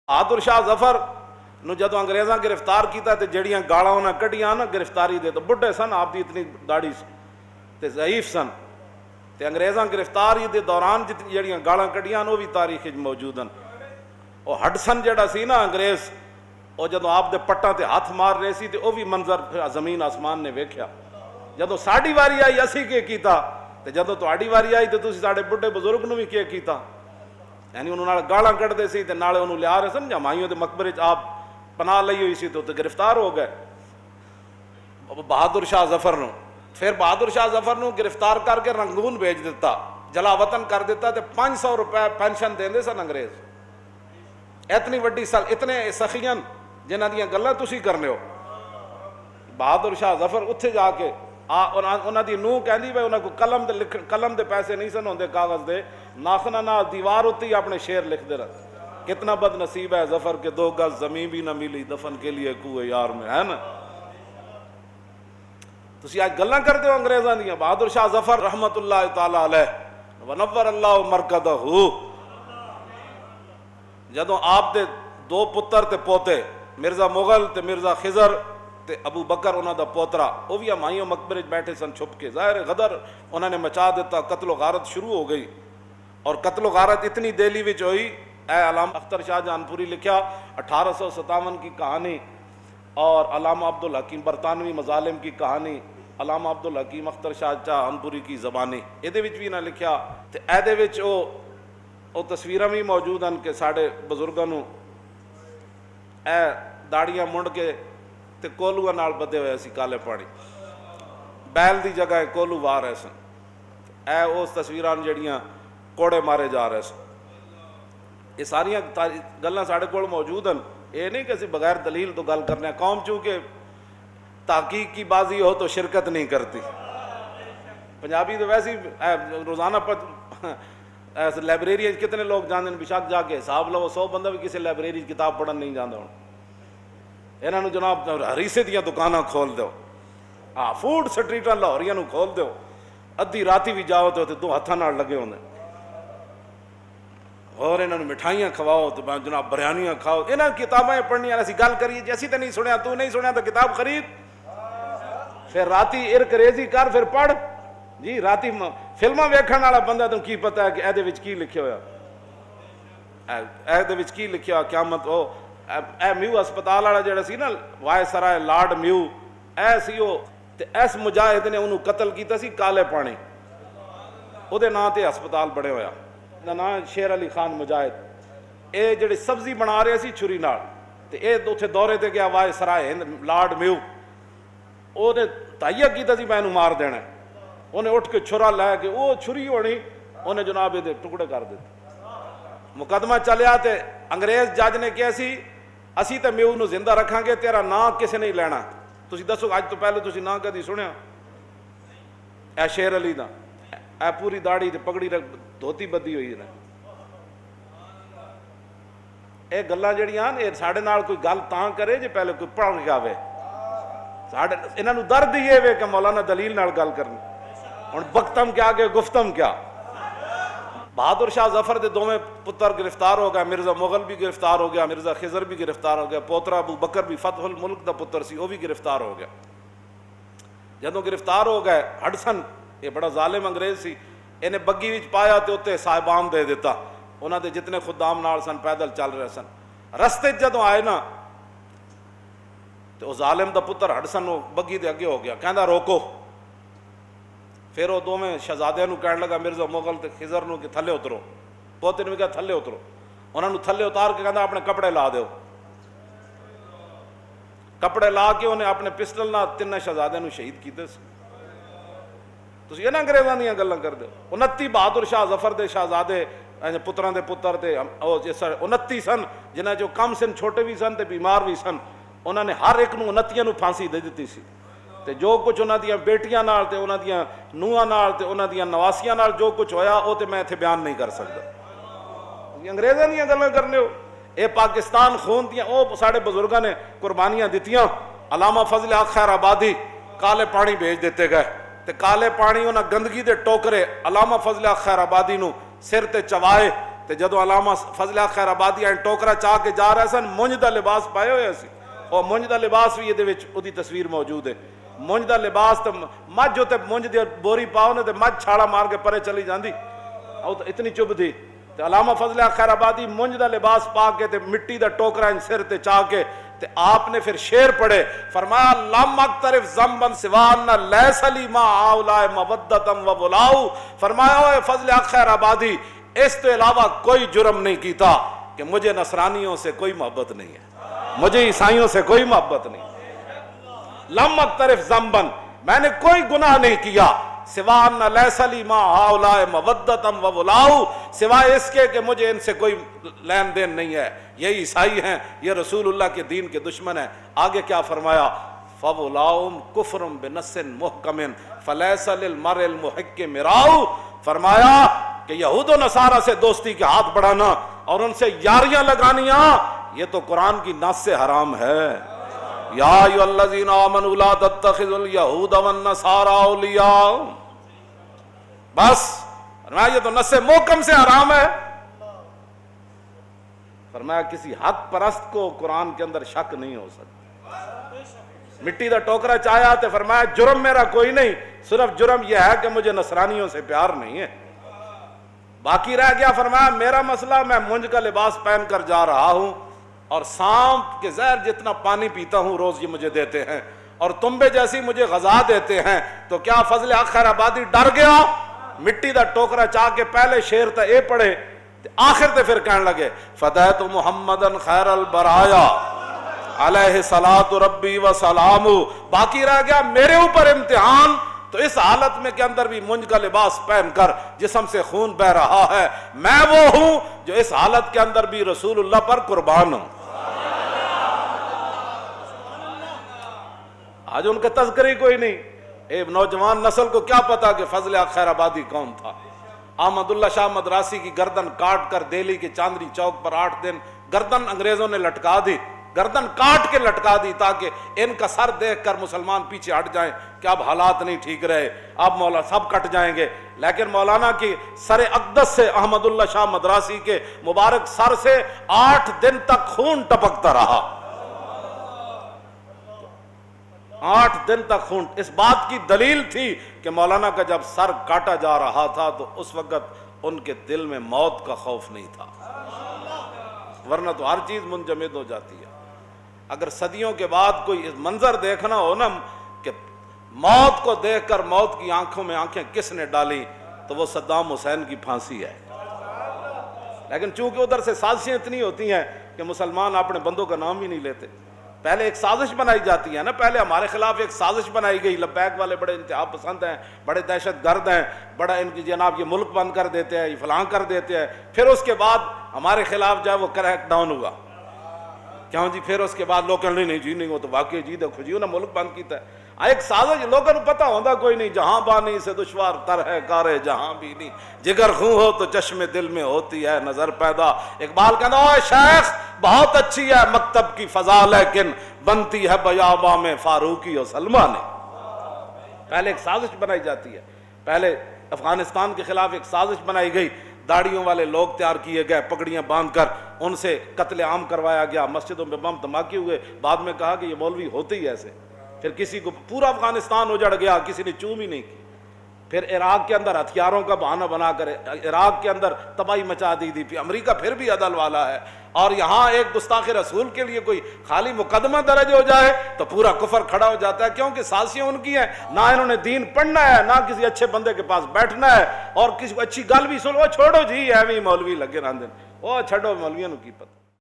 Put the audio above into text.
بہادر شاہ ظفر نو جدو انگریزاں گرفتار کیتا تے جڑیاں گالاں انہاں کڈیاں نا گرفتاری دے تو بڈھے سن، آپ دی اتنی داڑھی تے ضعیف سن، تے انگریزاں گرفتاری دے دوران جڑیاں گالاں کڈیاں وہ بھی تاریخ موجود ہیں۔ وہ ہڈسن جڑا سی نا انگریز، وہ جدو آپ دے پٹاں تے ہاتھ مار رہے سی تے وہ بھی منظر زمین آسمان نے ویکھیا۔ جدو ساڈی واری آئی اسی کے کیتا، تے جدو تہاڈی واری آئی تے تسی ساڈے بڈھے بزرگ نو بھی کیتا، یعنی انہوں نے گالاں کڈدے سی تے نالے انہوں لیا رہے سن جمائیوں دے مقبرے چ آپ پناہ لئی ہوئی سی تو گرفتار ہو گئے بہادر شاہ ظفر نو۔ پھر بہادر شاہ ظفر نو گرفتار کر کے رنگون بھیج دیتا، جلا وطن کر دیتا، تے 500 روپے پینشن دیندے سن انگریز۔ اتنی وڈی سال اتنے سخیاں جنہاں دیاں گلاں تسی کرنے ہو۔ بہادر شاہ ظفر اتھے جا کے انہاں دی نوح کہندی بھائی انہاں کو قلم دے پیسے نہیں سن ہوندے کاغذ دے، ناخنا نال دیوار اُتے ہی اپنے شعر لکھ دے رہے۔ کتنا بد نصیب ہے ظفر کے 2 گز زمین بھی نہ ملی دفن کے لیے کوئے یار میں، ہے نا؟ تسی آج گلاں کرتے ہو انگریزاں دیاں۔ بہادر شاہ ظفر رحمت اللہ تعالی علیہ ونور اللہ مرکدہ، جدوں آپ دے 2 پتر تے پوتے مرزا مغل تے مرزا خضر تے ابو بکر انہاں دا پوترا، وہ بھی ہمایوں مقبرے بیٹھے سن چھپ کے، ظاہر غدر انہوں نے مچا دیتا، قتل و غارت شروع ہو گئی۔ اور قتل و غارت اتنی دہلی وچ ہوئی، اے علامہ اختر شاہ جہان پوری لکھیا 1857 کی کہانی، اور علامہ عبدالحکیم برطانوی مظالم کی کہانی، علامہ عبدالحکیم اختر شاہ جہان پوری کی زبانی، یہ وچ بھی نہ لکھیا تے اے وچ او تصویراں بھی موجود ہیں کہ ساڈے بزرگاں نو اے داڑیاں منڈ کے تے کولوਆਂ نال بدے ہوئے سی کالے پانی، بیل دی جگہ کولو وار رہے سن۔ اے اس تصویراں جڑیاں کوڑے مارے جا رہے سن۔ یہ ساریاں گلاں ساڈے کول موجود ہیں، یہ نہیں کہ اسی بغیر دلیل تو گل کرنے۔ قوم چونکہ تحقیق کی بازی ہو تو شرکت نہیں کرتی۔ پنجابی تو ویسے ہی روزانہ لائبریری کتنے لوگ جاندے ہیں، بشک جا کے حساب لو 100 بندہ بھی کسی لائبریری کتاب پڑھن نہیں جاندا ہوں۔ انہاں نو جناب ہریسے دیاں دکاناں کھول دیو، فوڈ سٹریٹاں لاہوریاں نو کھول دیو، ادھی راتی بھی جاؤ تو 2 ہتھاں نال لگے ہوندے، اور انہاں نو مٹھائیاں کھواؤ تو جناب بریانیاں کھاؤ۔ انہاں کتابیں پڑھنیاں، اسی گل کریے جی اسی تے نہیں سنیا، تو نہیں سنیا تو کتاب خرید، پھر راتی ارک ریزی کر، پھر پڑھ جی۔ راتی فلماں ویکھن والا بندہ تو کی پتہ ہے کہ اے وچ کی لکھیا ہویا، اے وچ کی لکھیا قیامت۔ اے میو ہسپتال والا جڑا سی نا وائے سرائے لارڈ میو، اے سی او تے اس مجاہد نے انہوں قتل کیتا سی کالے پانی، او دے نام تے ہسپتال بڑے ہویا، نام شیر علی خان مجاہد۔ اے جڑی سبزی بنا رہے سی چھری نال تے اے اوتھے دورے تے گیا وائے سرائے لارڈ میو، او نے تہیہ کیتا سی میں اینوں مار دینا، انہیں اٹھ کے چھرا لے کے وہ چھری ہونی انہیں جناب دے ٹکڑے کر دیتے۔ مقدمہ چلیا تے انگریز جج نے کہا سی اسی تے میو نو زندہ رکھاں گے، تیرا نام کسے نہیں لینا۔ تسی دسو اج تو پہلے تسی نام کدی سنیا؟ اے شیر علی دا، اے پوری داڑھی تے پگڑی دھوتی بدی ہوئی ہے۔ اے گلاں جڑیاں اے ساڈے نال کوئی گل تاں کرے جے پہلے کوئی پڑھ کے آوے، ساڈے انہاں نو درد ہی ہے کہ مولانا دلیل نال گل کرنی، ہن بختم کیا کہ گفتم کیا۔ بہادر شاہ ظفر دے 2 پتر گرفتار ہو گئے، مرزا مغل بھی گرفتار ہو گیا، مرزا خضر بھی گرفتار ہو گیا، پوترا ابو بکر بھی فتح الملک دا پتر سی وہ بھی گرفتار ہو گیا۔ جدوں گرفتار ہو گئے ہڈسن، یہ بڑا ظالم انگریز سی، انہیں بگی وچ پایا تے اتنے صاحبان دے دیتا، انہاں دے جتنے خدام نال سن پیدل چل رہے سن۔ رستے جدوں آئے نا تو ظالم دا پتر ہڈسن وہ بگی دے اگے ہو گیا، کہندا روکو۔ پھر وہ 2 شہزادیاں نو کہنے لگا مرزا مغل تے خضر نو کہ تھلے اترو، پوتے نے بھی کہا تھلے اترو، انہوں نے تھلے اتار کے کہندا اپنے کپڑے لا دیو، کپڑے لا کے انہیں اپنے پسٹل نہ 3 شہزادیاں نو شہید کیتے سی۔ تسی یہ نہ انگریزاں دیاں گلاں کر دے۔ 29 بہادر شاہ ظفر دے شہزادے پتراں دے پتر تے 29 سن، جنہاں جو کم سن چھوٹے بھی سن تے بیمار بھی سن، انہوں نے ہر ایک نو 29 نو پھانسی دے دیتی سی، تے جو کچھ انہاں دیاں بیٹیاں نال تے انہاں دیاں نوہاں نال تے انہاں دیاں نواسیاں نال جو کچھ ہویا وہ تے میں ایتھے بیان نہیں کر سکدا۔ انگریزاں دیاں گلاں کرنے ہو، اے پاکستان خون دیاں او ساڈے بزرگاں نے قربانیاں دتیاں۔ علامہ فضل حق خیر آبادی کالے پانی بھیج دیتے گئے تے کالے پانی انہاں گندگی دے ٹوکرے علامہ فضل حق خیر آبادی نو سر تے چوائے تے جدو علامہ فضل خیر آبادی ٹوکرا چاہ کے جا رہے سن مونج دا لباس پائے ہوئے سی، اور مونج دا لباس بھی یہ دی تصویر موجود ہے، مونج دا لباس تے مجھ ہوتے مونج دی بوری پاؤ نے تے مجھ چھاڑا مار کے پرے چلی جاندی، اور اتنی چب تھی تے علامہ فضل خیر آبادی مونج دا لباس پا کے تے مٹی دا ٹوکرا ان سر تے چاہ کے تے آپ نے پھر شعر پڑھے، فرمایا لم اقترف ذنبا سوان لیس لی ما ہؤلاء مودۃ و ولاء، فرمایا اے فضل خیر آبادی اس تو علاوہ کوئی جرم نہیں کیتا کہ مجھے نصرانیوں سے کوئی محبت نہیں ہے، مجھے عیسائیوں سے کوئی محبت نہیں، لم اقترف ذنبا میں نے کوئی گناہ نہیں کیا، سوان لیس لی ما ہؤلاء مودۃ و ولاء، سوائے اس کے کہ مجھے ان سے کوئی لین دین نہیں ہے، یہ عیسائی ہیں، یہ رسول اللہ کے دین کے دشمن ہیں۔ آگے کیا فرمایا، فَوْلَاؤُمْ كُفْرٌ بِنَصٍ مُحْكَمٍ فَلَيْسَ لِلْمَرْءِ الْمُحِقِّ مِرَاؤُ، فرمایا کہ یہود و نصارہ سے دوستی کے ہاتھ بڑھانا اور ان سے یاریاں لگانیاں یہ تو قرآن کی نص سے حرام ہے۔ یا ایھا الذین آمنوا لا تتخذوا اليہود والنصارى اولیاء، بس فرمایا یہ تو نص محکم سے حرام ہے۔ فرمایا کسی حق پرست کو قرآن کے اندر شک نہیں ہو سکتا۔ مٹی دا ٹوکرا چاہیا تے فرمایا جرم میرا کوئی نہیں، صرف جرم یہ ہے کہ مجھے نصرانیوں سے پیار نہیں ہے۔ باقی رہ گیا فرمایا میرا مسئلہ، میں مونج کا لباس پہن کر جا رہا ہوں اور سانپ کے زہر جتنا پانی پیتا ہوں روز یہ مجھے دیتے ہیں، اور تنبے جیسی مجھے غذا دیتے ہیں، تو کیا فضل خیر آبادی ڈر گیا؟ مٹی دا ٹوکرا چاہ کے پہلے شعر تا اے پڑھے، آخر تے پھر کہنے لگے فدیت محمدن خیر البرایا علیہ صلاۃ ربی و سلام، باقی رہ گیا میرے اوپر امتحان، تو اس حالت میں کے اندر بھی مونج کا لباس پہن کر جسم سے خون بہ رہا ہے، میں وہ ہوں جو اس حالت کے اندر بھی رسول اللہ پر قربان ہوں۔ آج ان کا تذکر ہی کوئی نہیں، ایک نوجوان نسل کو کیا پتا کہ فضل خیر آبادی کون تھا۔ احمد اللہ شاہ مدراسی کی گردن کاٹ کر دہلی کے چاندنی چوک پر 8 دن گردن انگریزوں نے لٹکا دی، گردن کاٹ کے لٹکا دی تاکہ ان کا سر دیکھ کر مسلمان پیچھے ہٹ جائیں کہ اب حالات نہیں ٹھیک رہے، اب مولانا سب کٹ جائیں گے، لیکن مولانا کی سر اقدس سے احمد اللہ شاہ مدراسی کے مبارک سر سے 8 دن تک خون ٹپکتا رہا، 8 دن تک خون۔ اس بات کی دلیل تھی کہ مولانا کا جب سر کاٹا جا رہا تھا تو اس وقت ان کے دل میں موت کا خوف نہیں تھا، ورنہ تو ہر چیز منجمد ہو جاتی ہے۔ اگر صدیوں کے بعد کوئی منظر دیکھنا ہو نا کہ موت کو دیکھ کر موت کی آنکھوں میں آنکھیں کس نے ڈالی تو وہ صدام حسین کی پھانسی ہے، لیکن چونکہ ادھر سے سازشیں اتنی ہوتی ہیں کہ مسلمان اپنے بندوں کا نام ہی نہیں لیتے۔ پہلے ایک سازش بنائی جاتی ہے نا، پہلے ہمارے خلاف ایک سازش بنائی گئی، لبیک والے بڑے انتہا پسند ہیں، بڑے دہشت گرد ہیں، بڑا ان کی جناب یہ ملک بند کر دیتے ہیں، یہ فلاں کر دیتے ہیں، پھر اس کے بعد ہمارے خلاف جو ہے وہ کریک ڈاؤن ہوا، کیوں جی پھر اس کے بعد لوگ کہنے نہیں جی نہیں وہ تو واقعی جی دیکھو جی انہوں نے ملک بند کیتا ہے۔ ایک سازش لوگوں کو پتہ ہوتا کوئی نہیں، جہاں بانی سے دشوار تر ہے کارے جہاں بھی نہیں، جگر خوں ہو تو چشم دل میں ہوتی ہے نظر پیدا۔ اقبال کہنا اوے شیخ بہت اچھی ہے مکتب کی فضا لیکن بنتی ہے بیاباں میں فاروقی اور سلمہ نے۔ پہلے ایک سازش بنائی جاتی ہے، پہلے افغانستان کے خلاف ایک سازش بنائی گئی، داڑھیوں والے لوگ تیار کیے گئے، پگڑیاں باندھ کر ان سے قتل عام کروایا گیا، مسجدوں میں بم دھماکے ہوئے، بعد میں کہا کہ یہ مولوی ہوتے ہی ایسے، پھر کسی کو پورا افغانستان اجڑ گیا، کسی نے چوم ہی نہیں کی، پھر عراق کے اندر ہتھیاروں کا بہانہ بنا کر عراق کے اندر تباہی مچا دی تھی، پھر امریکہ پھر بھی عدل والا ہے، اور یہاں ایک گستاخ رسول کے لیے کوئی خالی مقدمہ درج ہو جائے تو پورا کفر کھڑا ہو جاتا ہے، کیونکہ سازشیں ان کی ہیں، نہ انہوں نے دین پڑھنا ہے، نہ کسی اچھے بندے کے پاس بیٹھنا ہے، اور کسی کو اچھی گل بھی سن وہ چھوڑو جی ایویں مولوی لگے رہندے، وہ چھڈو مولویوں کی پتہ۔